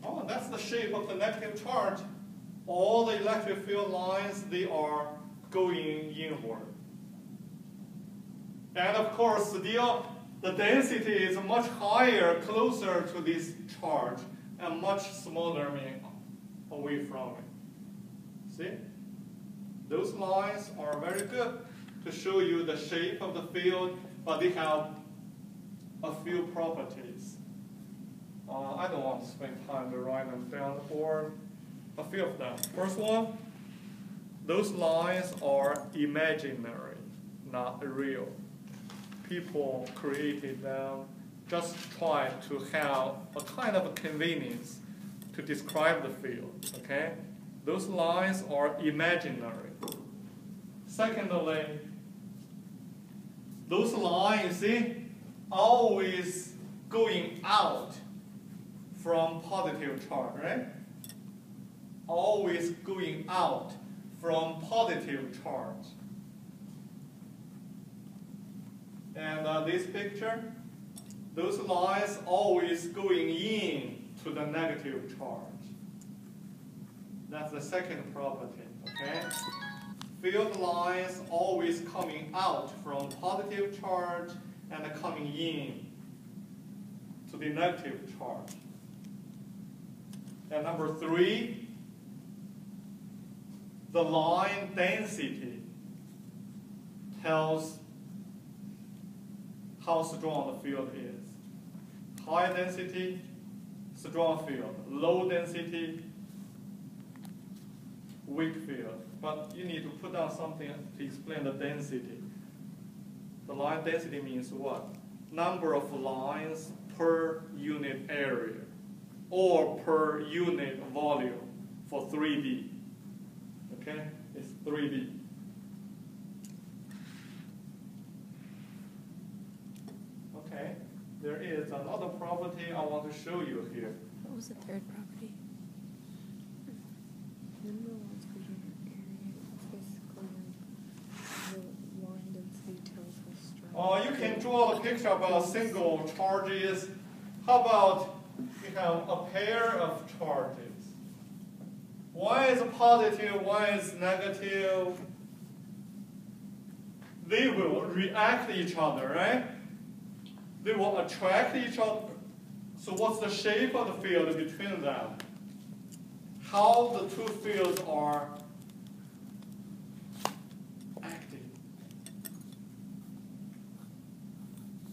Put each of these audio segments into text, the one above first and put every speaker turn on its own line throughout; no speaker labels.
Oh, that's the shape of the negative charge. All the electric field lines, they are going inward. And of course, still, the density is much higher, closer to this charge, and much smaller, away from it. See? Those lines are very good to show you the shape of the field, but they have a few properties. I don't want to spend time to write them down on the board. A few of them. First one, those lines are imaginary, not real. People created them, just try to have a kind of a convenience to describe the field, okay? Those lines are imaginary. Secondly, those lines, see, always going out from positive charge, right? Always going out from positive charge. And this picture, those lines always going in to the negative charge. That's the second property, okay? Field lines always coming out from positive charge and coming in to the negative charge. And number three, the line density tells how strong the field is. High density, strong field. Low density, weak field. But you need to put down something to explain the density. The line density means what? Number of lines per unit area or per unit volume for 3D. Okay? It's 3D. Okay? There is another property I want to show you here.
What was the third property?
Number one's per unit area. It's basically the line density tells how strong.
You can draw the picture about single charges. How about you have a pair of charges? One is positive, one is negative. They will react to each other, right? They will attract each other. So what's the shape of the field between them? How the two fields are acting.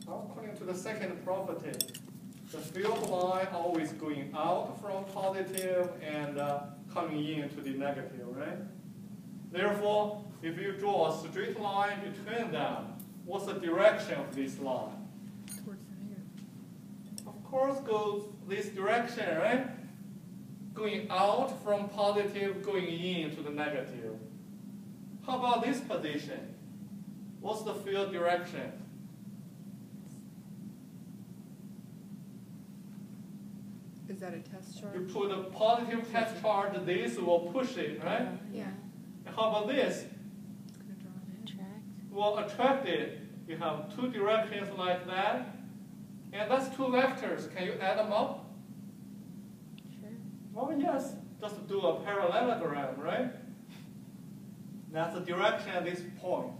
According to the second property, the field line always going out from positive and coming into the negative, right? Therefore, if you draw a straight line between them, what's the direction of this line?
Towards the negative.
Of course, goes this direction, right? Going out from positive, going into the negative. How about this position? What's the field direction?
Is that a test charge?
You put a positive test charge, this will push it, right?
Yeah.
And how about this?
It's going to draw it in.
Attract.
Will attract it. You have two directions like that. And that's two vectors. Can you add them up?
Sure.
Oh yes, just do a parallelogram, right? That's the direction at this point.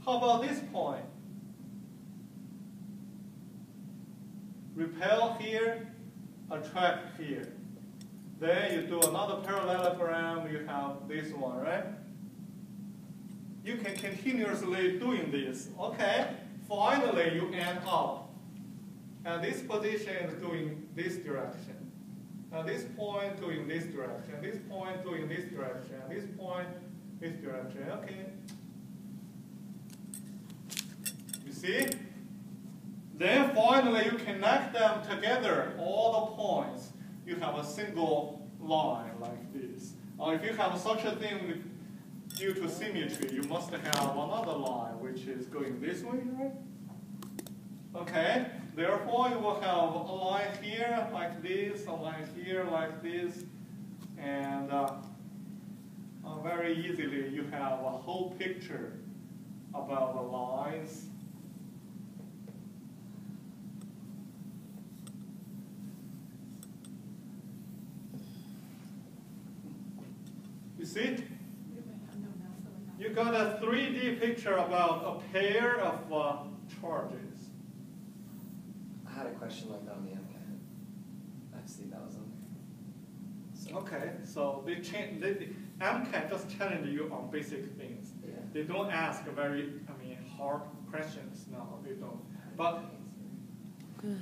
How about this point? Repel here, attract here. Then you do another parallelogram, you have this one, right? You can continuously doing this. Okay, finally you end up. And this position is going this direction. Now this point going this direction, this point going this direction, this point this direction, okay. You see? Then finally you connect them together, all the points. You have a single line like this. Or if you have such a thing due to symmetry, you must have another line which is going this way, right? Okay, therefore you will have a line here like this, a line here like this, and very easily you have a whole picture about the lines. You see? You got a 3D picture about a pair of charges.
I had a question like that on the MCAT. I've seen that was on there. So,
Okay, so they change. MCAT just challenge you on basic things.
yeah.
They don't ask very, hard questions. No, they don't. But
Good.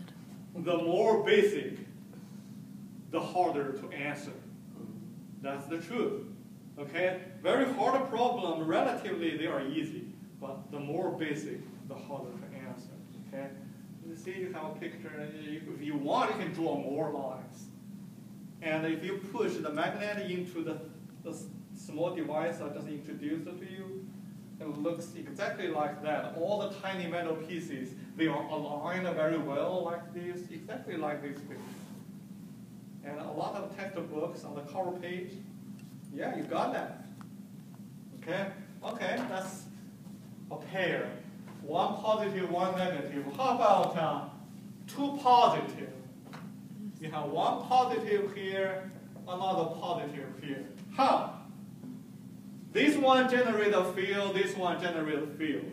the more basic, the harder to answer.
Mm.
That's the truth. Okay? Very hard problem, relatively they are easy. But the more basic, the harder to answer. Okay? You see, you have a picture. If you want, you can draw more lines. And if you push the magnet into the small device I just introduced to you, it looks exactly like that. All the tiny metal pieces, they are aligned very well like this, exactly like this picture. And a lot of textbooks on the cover page, yeah, you got that. Okay? Okay, that's a pair. One positive, one negative. How about two positive? You have one positive here, another positive here. How? This one generates a field, this one generates a field.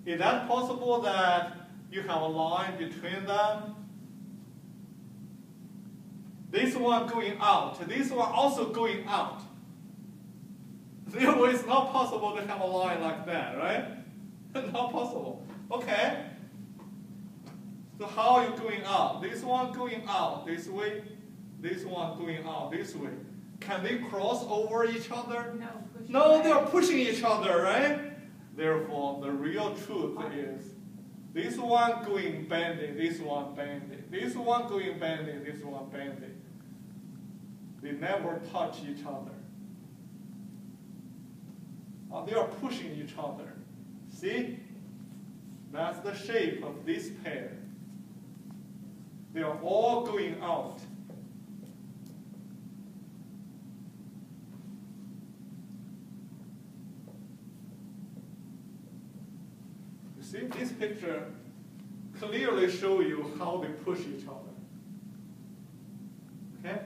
Is that possible that you have a line between them? This one going out, this one also going out. Therefore, it's not possible to have a line like that, right? Not possible. Okay. So how are you going out? This one going out this way, this one going out this way. Can they cross over each other? No, they are pushing each other, right? Therefore, the real truth is this one going bending, this one bending, this one going bending, this one bending. They never touch each other. They are pushing each other. See? That's the shape of this pair. They are all going out. You see, this picture clearly shows you how they push each other. Okay?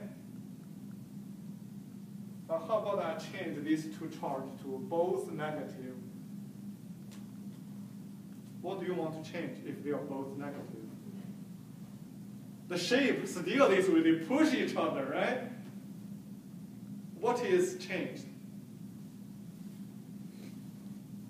Now how about I change these two charges to both negative? What do you want to change if they are both negative? The shape still is when they push each other, right? What is changed?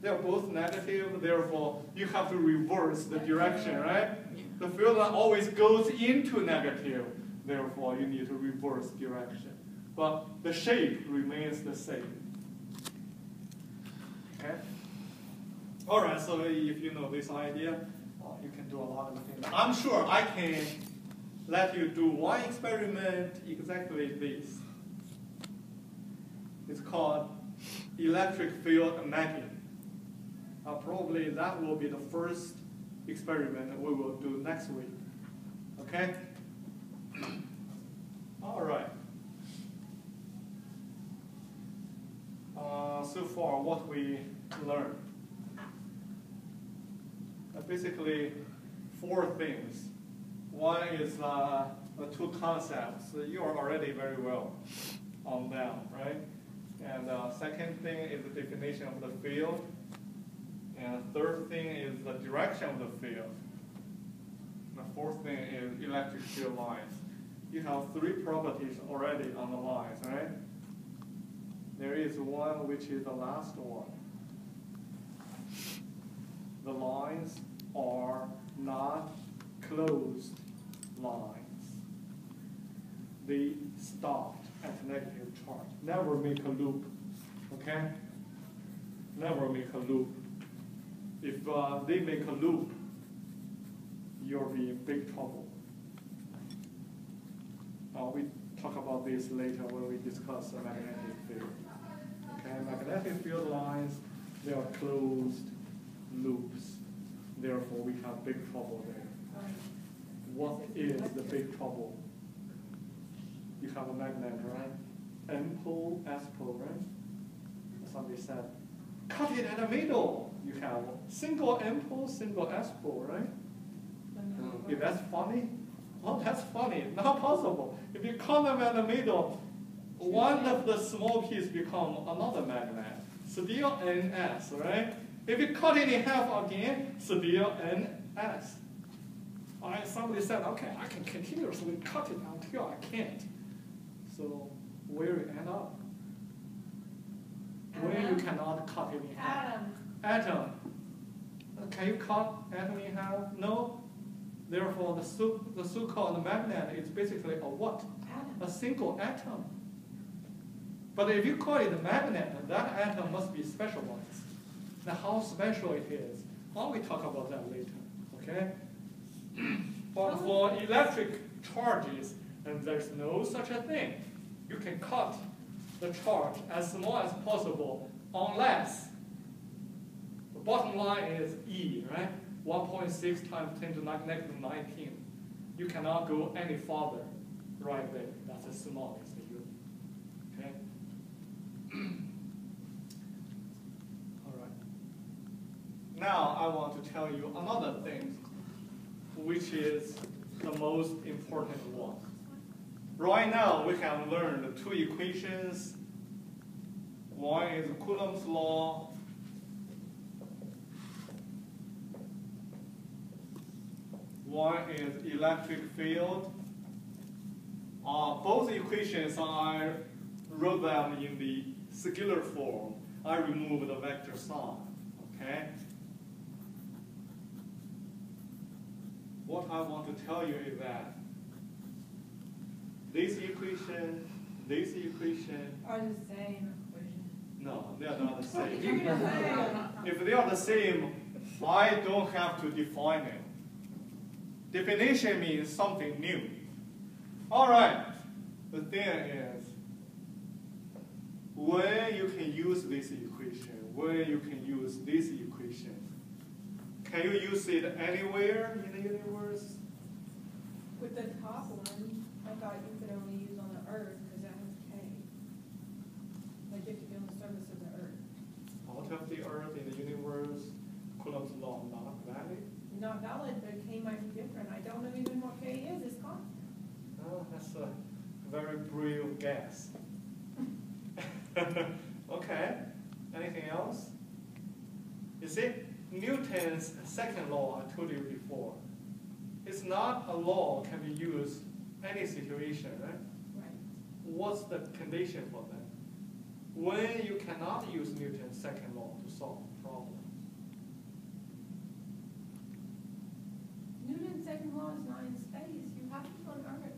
They are both negative, therefore you have to reverse the direction, right? The field line always goes into negative, therefore you need to reverse direction. But the shape remains the same. Okay? Alright, so if you know this idea, you can do a lot of things. I'm sure I can let you do one experiment exactly this. It's called electric field mapping. Probably that will be the first experiment that we will do next week. Okay? Alright. So far, what we learned. Basically, 4 things. One is the 2 concepts. You are already very well on them, right? And second thing is the definition of the field. And third thing is the direction of the field. The fourth thing is electric field lines. You have 3 properties already on the lines, right? There is one which is the last one. The lines are not closed lines. They stopped at negative charge. Never make a loop, okay? Never make a loop. If they make a loop, you'll be in big trouble. We talk about this later when we discuss the magnetic field. Okay, magnetic field lines, they are closed loops. Therefore, we have big trouble there. What is the big trouble? You have a magnet, right? N pole, S pole, right? Somebody said, cut it at the middle. You have single N pole, single S pole, right? If that's funny, well, that's funny. Not possible. If you cut them at the middle, one of the small piece become another magnet. Still NS, right? If you cut it in half again, still NS. Somebody said, okay, I can continuously cut it until I can't. So where you end up? Where you cannot cut it in half? Atom. Can you cut atom in half? No. Therefore, the so-called magnet is basically a what? A single atom. But if you call it a magnet, that atom must be specialized. Now, how special it is, well, we talk about that later, okay? But for electric charges, and there's no such a thing. You can cut the charge as small as possible, unless the bottom line is E, right? 1.6 times 10 to the negative 19. You cannot go any farther right there. That's the smallest unit, okay? All right. Now I want to tell you another thing, which is the most important one. Right now we have learned two equations. One is Coulomb's law. One is electric field. Both equations, I wrote them in the singular form. I removed the vector sign, okay? What I want to tell you is that this equation
are the same equation.
no, they are not the
What did
same.
you say?
If they are the same, I don't have to define it. Definition means something new. All right, the thing is, when you can use this equation, when you can use this equation, can you use it anywhere in the universe?
With the top one, I thought you could only use on the Earth because that has K. Like you have to be on the surface of the Earth.
Out of the Earth in the universe, Coulomb's law not valid?
Not valid, but K might be different. I don't know even what K is. It's constant.
Oh, that's a very brave guess. Okay, anything else? You see, Newton's second law, I told you before, it's not a law can be used any situation, right?
Right.
What's the condition for that? When you cannot use Newton's second law to solve a problem.
Newton's second law is not in space. You have to be on Earth.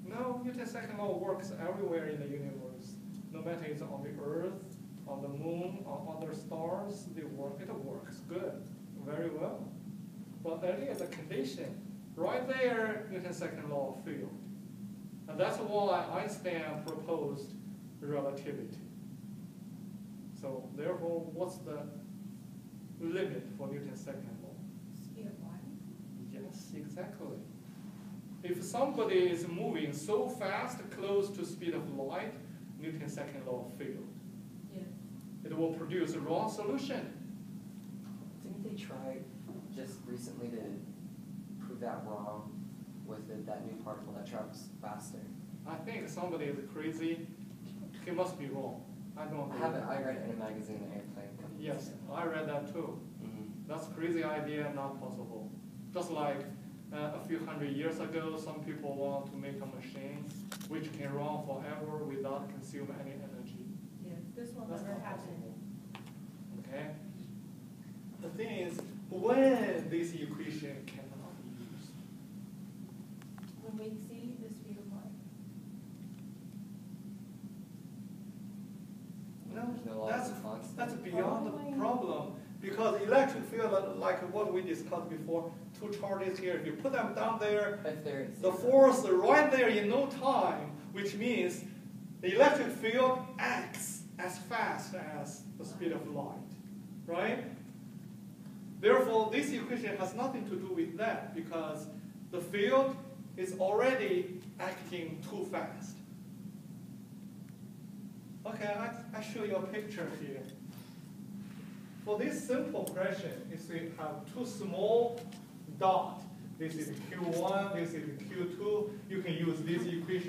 No, Newton's second law works everywhere in the universe. No matter it's on the Earth, on the moon, on other stars, it works good, very well. But earlier the condition, right there, Newton's second law failed. And that's why Einstein proposed relativity. So therefore, what's the limit for Newton's second law?
Speed of light.
Yes, exactly. If somebody is moving so fast, close to speed of light, Newton's second law failed.
Yes.
It will produce a wrong solution.
Didn't they try just recently to prove that wrong with that new particle that travels faster?
I think somebody is crazy. He must be wrong. I don't know.
I read it in a magazine, The Airplane.
Yes, I read that too. That's a crazy idea, not possible. Just like a few hundred years ago, some people want to make a machine which can run forever without consuming any energy.
Yes. This will
That's
never
not
happen.
possible. Okay? The thing is, when this equation cannot be used,
When we exceed the speed of light.
no, that's beyond the problem. Because electric field, like what we discussed before, two charges here, if you put them down there, the force right there in no time, which means the electric field acts as fast as the speed of light, right? Therefore, this equation has nothing to do with that because the field is already acting too fast. Okay, I show you a picture here. For this simple question, if we have two small dots, this is Q1, this is Q2, you can use this equation